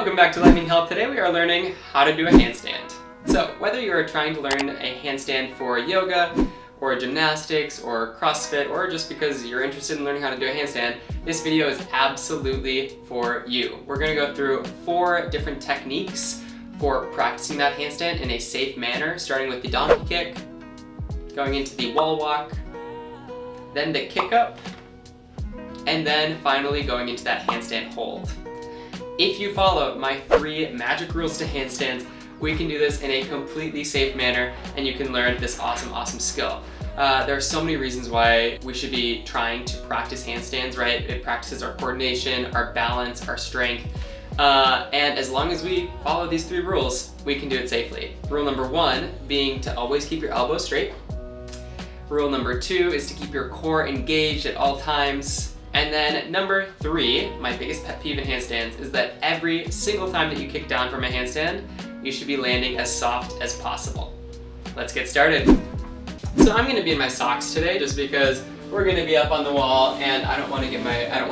Welcome back to Lightning Health. Today we are learning how to do a handstand. So whether you are trying to learn a handstand for yoga or gymnastics or CrossFit or just because you're interested in learning how to do a handstand, this video is absolutely for you. We're going to go through 4 different techniques for practicing that handstand in a safe manner, starting with the donkey kick, going into the wall walk, then the kick up, and then finally going into that handstand hold. If you follow my 3 magic rules to handstands, we can do this in a completely safe manner and you can learn this awesome skill. There are so many reasons why we should be trying to practice handstands, right? It practices our coordination, our balance, our strength, and as long as we follow these 3 rules, we can do it safely. Rule number 1 being to always keep your elbows straight. Rule number 2 is to keep your core engaged at all times. And then number 3, my biggest pet peeve in handstands, is that every single time that you kick down from a handstand, you should be landing as soft as possible. Let's get started. So I'm gonna be in my socks today just because we're gonna be up on the wall and I don't wanna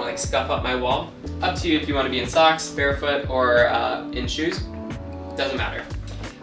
like scuff up my wall. Up to you if you wanna be in socks, barefoot, or in shoes, doesn't matter.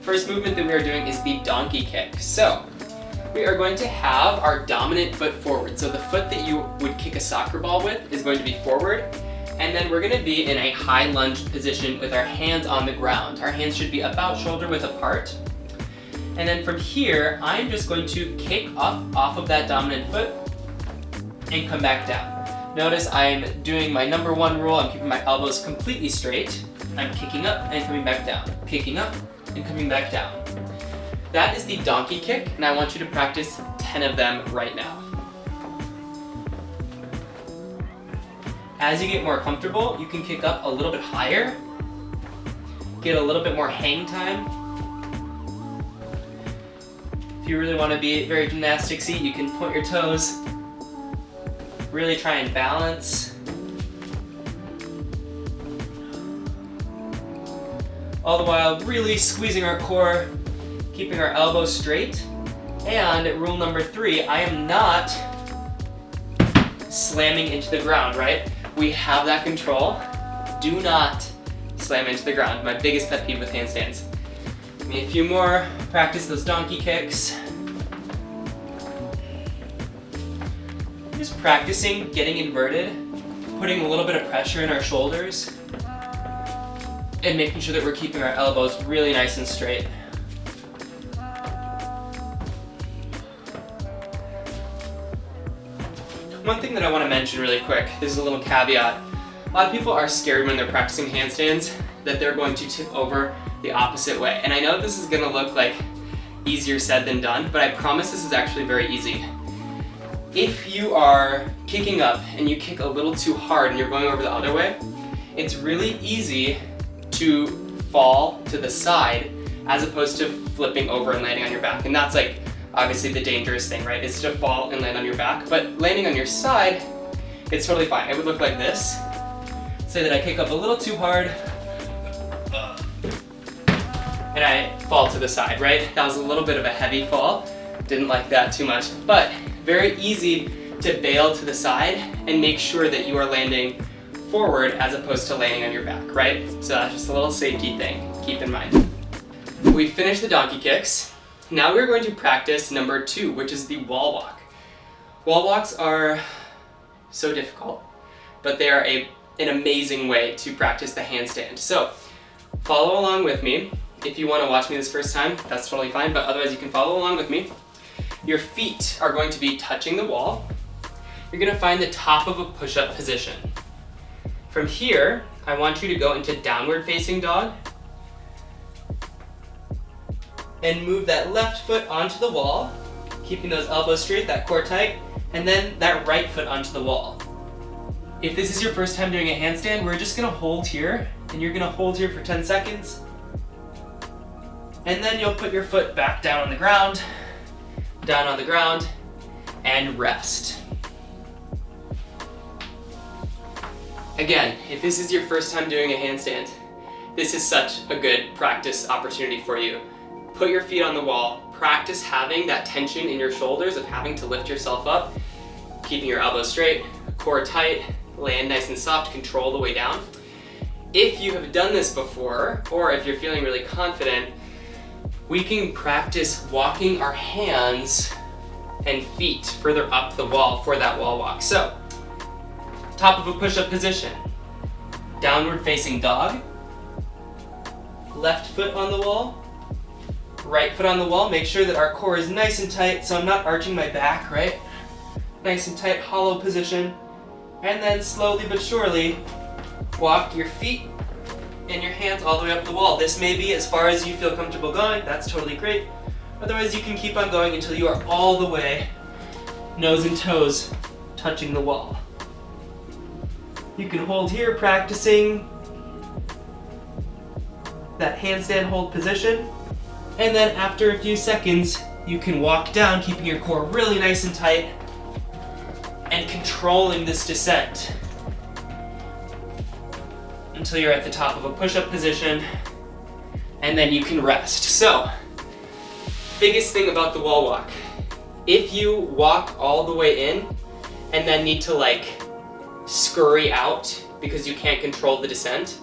First movement that we are doing is the donkey kick. So we are going to have our dominant foot forward. So the foot that you would kick a soccer ball with is going to be forward. And then we're gonna be in a high lunge position with our hands on the ground. Our hands should be about shoulder width apart. And then from here, I'm just going to kick up off of that dominant foot and come back down. Notice I'm doing my number 1 rule. I'm keeping my elbows completely straight. I'm kicking up and coming back down. Kicking up and coming back down. That is the donkey kick, and I want you to practice 10 of them right now. As you get more comfortable, you can kick up a little bit higher, get a little bit more hang time. If you really want to be very gymnasticsy, you can point your toes, really try and balance. All the while really squeezing our core, keeping our elbows straight. And rule number 3, I am not slamming into the ground, right? We have that control. Do not slam into the ground. My biggest pet peeve with handstands. Give me a few more. Practice those donkey kicks. Just practicing getting inverted, putting a little bit of pressure in our shoulders, and making sure that we're keeping our elbows really nice and straight. One thing that I want to mention really quick, this is a little caveat. A lot of people are scared when they're practicing handstands that they're going to tip over the opposite way. And I know this is going to look like easier said than done, but I promise this is actually very easy. If you are kicking up and you kick a little too hard and you're going over the other way, it's really easy to fall to the side as opposed to flipping over and landing on your back. And that's like obviously the dangerous thing, right? Is to fall and land on your back. But landing on your side, it's totally fine. It would look like this. Say that I kick up a little too hard and I fall to the side, right? That was a little bit of a heavy fall. Didn't like that too much, but very easy to bail to the side and make sure that you are landing forward as opposed to landing on your back, right? So that's just a little safety thing, keep in mind. We finished the donkey kicks. Now we're going to practice number 2, which is the wall walk. Wall walks are so difficult, but they are an amazing way to practice the handstand. So follow along with me. If you want to watch me this first time, that's totally fine, but otherwise you can follow along with me. Your feet are going to be touching the wall. You're going to find the top of a push-up position. From here, I want you to go into downward facing dog and move that left foot onto the wall, keeping those elbows straight, that core tight, and then that right foot onto the wall. If this is your first time doing a handstand, we're just gonna hold here, and you're gonna hold here for 10 seconds. And then you'll put your foot back down on the ground, and rest. Again, if this is your first time doing a handstand, this is such a good practice opportunity for you. Put your feet on the wall, practice having that tension in your shoulders of having to lift yourself up, keeping your elbows straight, core tight, land nice and soft, control the way down. if you have done this before, or if you're feeling really confident, we can practice walking our hands and feet further up the wall for that wall walk. So, top of a push-up position, downward facing dog, left foot on the wall, right foot on the wall. Make sure that our core is nice and tight, so I'm not arching my back, right? Nice and tight, hollow position. And then slowly but surely, walk your feet and your hands all the way up the wall. This may be as far as you feel comfortable going. That's totally great. Otherwise, you can keep on going until you are all the way, nose and toes touching the wall. You can hold here, practicing that handstand hold position. And then after a few seconds, you can walk down, keeping your core really nice and tight and controlling this descent until you're at the top of a push-up position, and then you can rest. So, biggest thing about the wall walk, if you walk all the way in and then need to like scurry out because you can't control the descent,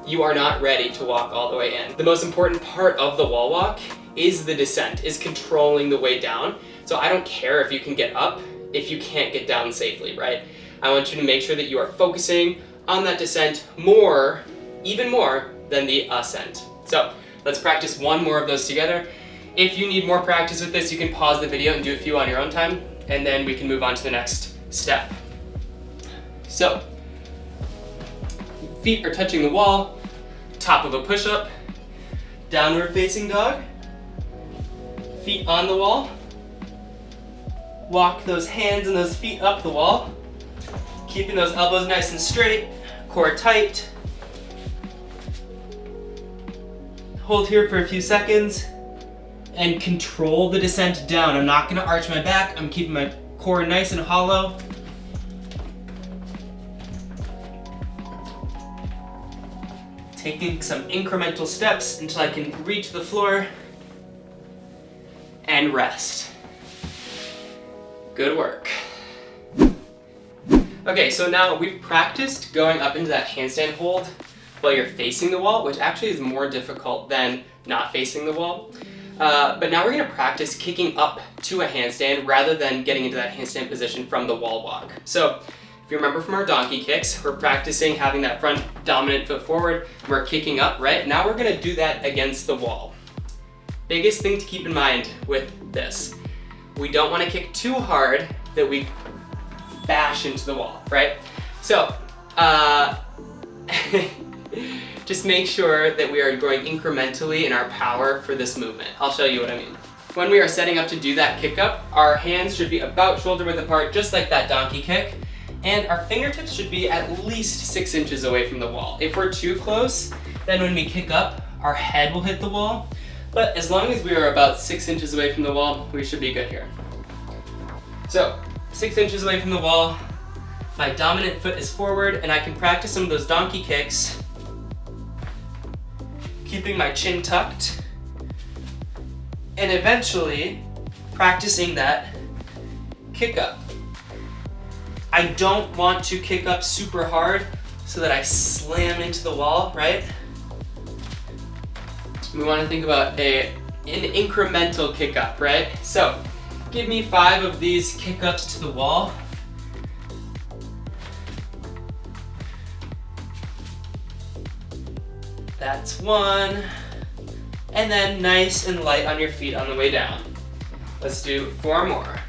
you are not ready to walk all the way in. The most important part of the wall walk is the descent, is controlling the way down. So I don't care if you can get up if you can't get down safely, right? I want you to make sure that you are focusing on that descent more, even more than the ascent. So let's practice one more of those together. If you need more practice with this, you can pause the video and do a few on your own time, and then we can move on to the next step. So, feet are touching the wall, top of a push-up, downward facing dog, feet on the wall, walk those hands and those feet up the wall, keeping those elbows nice and straight, core tight. Hold here for a few seconds and control the descent down. I'm not gonna arch my back, I'm keeping my core nice and hollow. Taking some incremental steps until I can reach the floor and rest. Good work. Okay, so now we've practiced going up into that handstand hold while you're facing the wall, which actually is more difficult than not facing the wall. But now we're gonna practice kicking up to a handstand rather than getting into that handstand position from the wall walk. So if you remember from our donkey kicks, we're practicing having that front dominant foot forward, we're kicking up, right? Now we're gonna do that against the wall. Biggest thing to keep in mind with this, we don't wanna kick too hard that we bash into the wall, right? So, just make sure that we are growing incrementally in our power for this movement. I'll show you what I mean. When we are setting up to do that kick up, our hands should be about shoulder width apart, just like that donkey kick, and our fingertips should be at least 6 inches away from the wall. If we're too close, then when we kick up, our head will hit the wall, but as long as we are about 6 inches away from the wall, we should be good here. So, 6 inches away from the wall, my dominant foot is forward, and I can practice some of those donkey kicks, keeping my chin tucked, and eventually practicing that kick up. I don't want to kick up super hard so that I slam into the wall, right? We want to think about an incremental kick up, right? So, give me 5 of these kick ups to the wall. That's 1. And then nice and light on your feet on the way down. Let's do 4 more.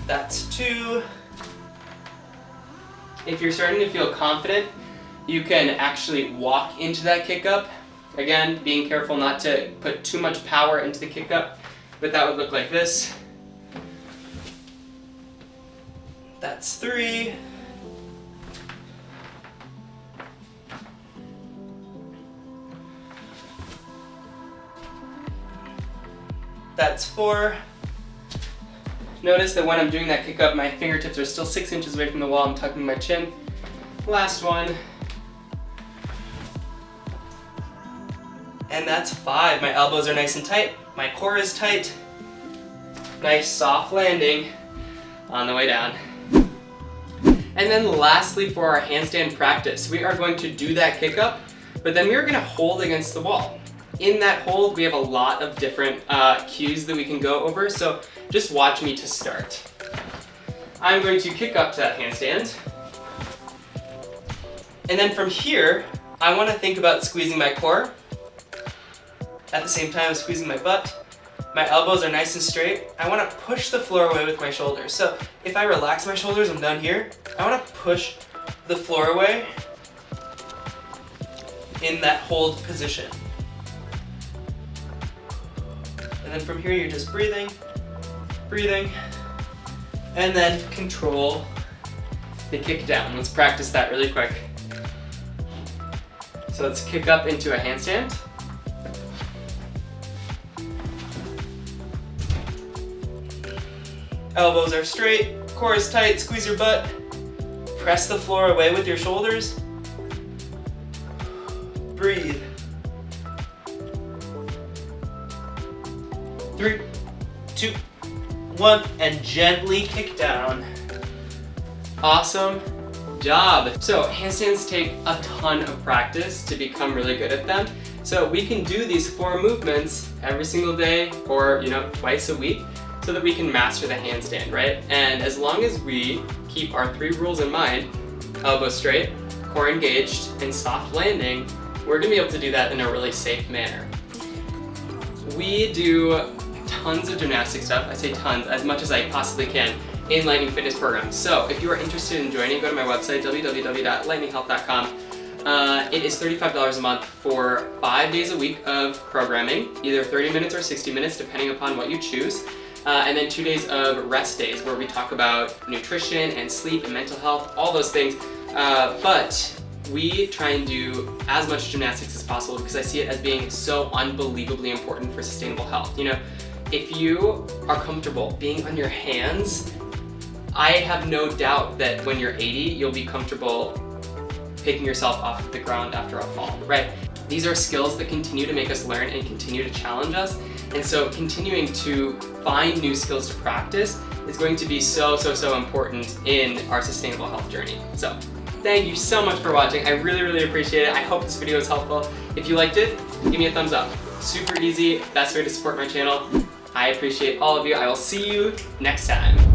That's 2. If you're starting to feel confident, you can actually walk into that kick up. Again, being careful not to put too much power into the kick up, but that would look like this. That's 3. That's 4. Notice that when I'm doing that kick up, my fingertips are still 6 inches away from the wall. I'm tucking my chin. Last one. And that's 5. My elbows are nice and tight. My core is tight. Nice soft landing on the way down. And then lastly, for our handstand practice, we are going to do that kick up, but then we are going to hold against the wall. In that hold, we have a lot of different cues that we can go over, so just watch me to start. I'm going to kick up to that handstand. And then from here, I want to think about squeezing my core. At the same time as squeezing my butt. My elbows are nice and straight. I want to push the floor away with my shoulders. So if I relax my shoulders, I'm done here. I want to push the floor away in that hold position. And then from here, you're just breathing, breathing, and then control the kick down. Let's practice that really quick. So let's kick up into a handstand. Elbows are straight, core is tight, squeeze your butt. Press the floor away with your shoulders. Breathe. 3, 2, 1, and gently kick down. Awesome job. So handstands take a ton of practice to become really good at them. So we can do these 4 movements every single day or twice a week so that we can master the handstand, right? And as long as we keep our 3 rules in mind, elbow straight, core engaged, and soft landing, we're gonna be able to do that in a really safe manner. We do tons of gymnastic stuff. I say tons, as much as I possibly can, in Lightning Fitness programs. So if you are interested in joining, go to my website, www.lightninghealth.com. It is $35 a month for 5 days a week of programming, either 30 minutes or 60 minutes, depending upon what you choose. And then 2 days of rest days where we talk about nutrition and sleep and mental health, all those things. But we try and do as much gymnastics as possible because I see it as being so unbelievably important for sustainable health. If you are comfortable being on your hands, I have no doubt that when you're 80, you'll be comfortable picking yourself off of the ground after a fall, right? These are skills that continue to make us learn and continue to challenge us. And so continuing to find new skills to practice is going to be so important in our sustainable health journey. So thank you so much for watching. I really appreciate it. I hope this video was helpful. If you liked it, give me a thumbs up. Super easy, best way to support my channel. I appreciate all of you. I will see you next time.